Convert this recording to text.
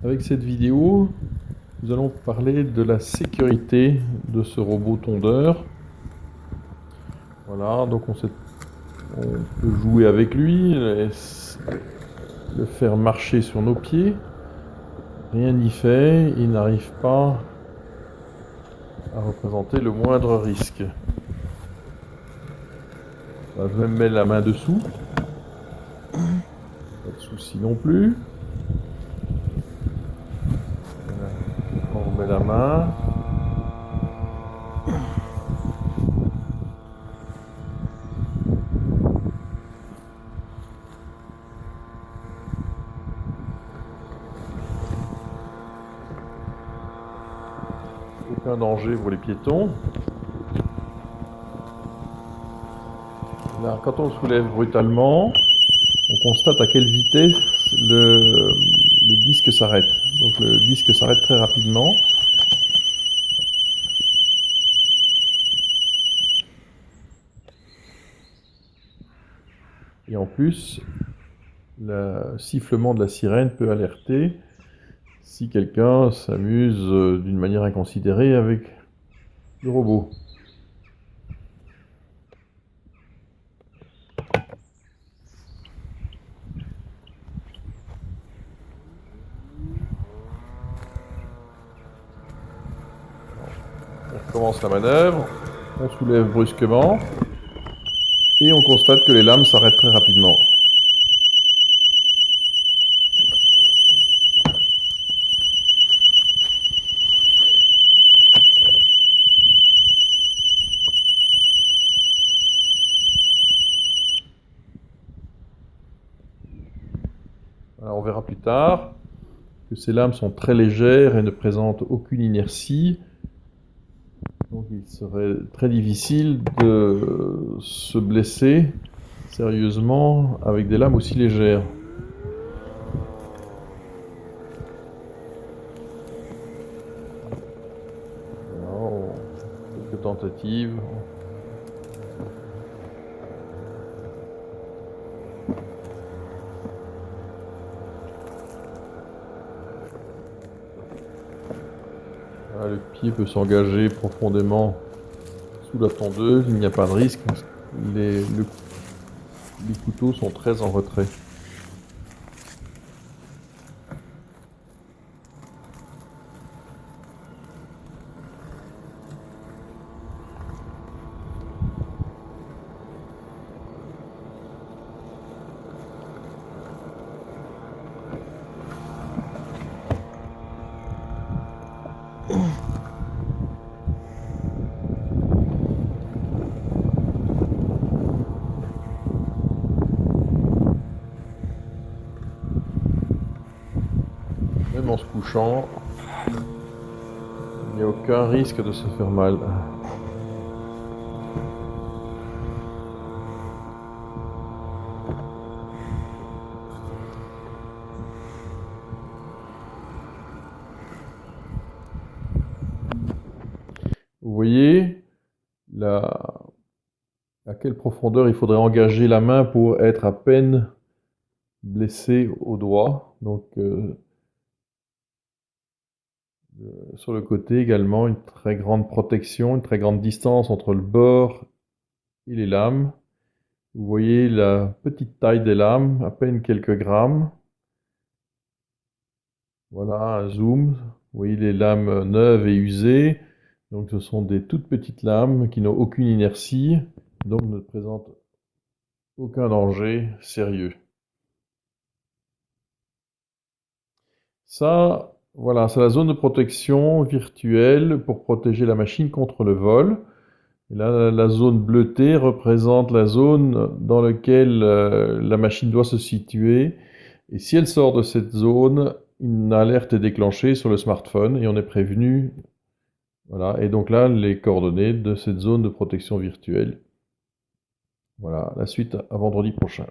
Avec cette vidéo, nous allons parler de la sécurité de ce robot tondeur. Voilà, donc on peut jouer avec lui, le faire marcher sur nos pieds. Rien n'y fait, il n'arrive pas à représenter le moindre risque. Là, je vais me mettre la main dessous. Pas de souci non plus. Voilà. On remet la main. Aucun danger pour les piétons. Là, quand on le soulève brutalement, on constate à quelle vitesse le disque s'arrête. Donc le disque s'arrête très rapidement. Et en plus, le sifflement de la sirène peut alerter si quelqu'un s'amuse d'une manière inconsidérée avec le robot. On recommence la manœuvre, on soulève brusquement et on constate que les lames s'arrêtent très rapidement. Alors on verra plus tard que ces lames sont très légères et ne présentent aucune inertie. Donc il serait très difficile de se blesser sérieusement avec des lames aussi légères. Alors, quelques tentatives. Voilà, le pied peut s'engager profondément sous la tondeuse, il n'y a pas de risque. Les couteaux sont très en retrait. Même en se couchant, il n'y a aucun risque de se faire mal. Vous voyez à quelle profondeur il faudrait engager la main pour être à peine blessé au doigt. Donc sur le côté également, une très grande protection, une très grande distance entre le bord et les lames. Vous voyez la petite taille des lames, à peine quelques grammes. Voilà un zoom. Vous voyez les lames neuves et usées. Donc ce sont des toutes petites lames qui n'ont aucune inertie, donc ne présentent aucun danger sérieux. Ça, voilà, c'est la zone de protection virtuelle pour protéger la machine contre le vol. Et là, la zone bleutée représente la zone dans laquelle la machine doit se situer. Et si elle sort de cette zone, une alerte est déclenchée sur le smartphone et on est prévenu. Voilà, et donc là, les coordonnées de cette zone de protection virtuelle. Voilà, la suite à vendredi prochain.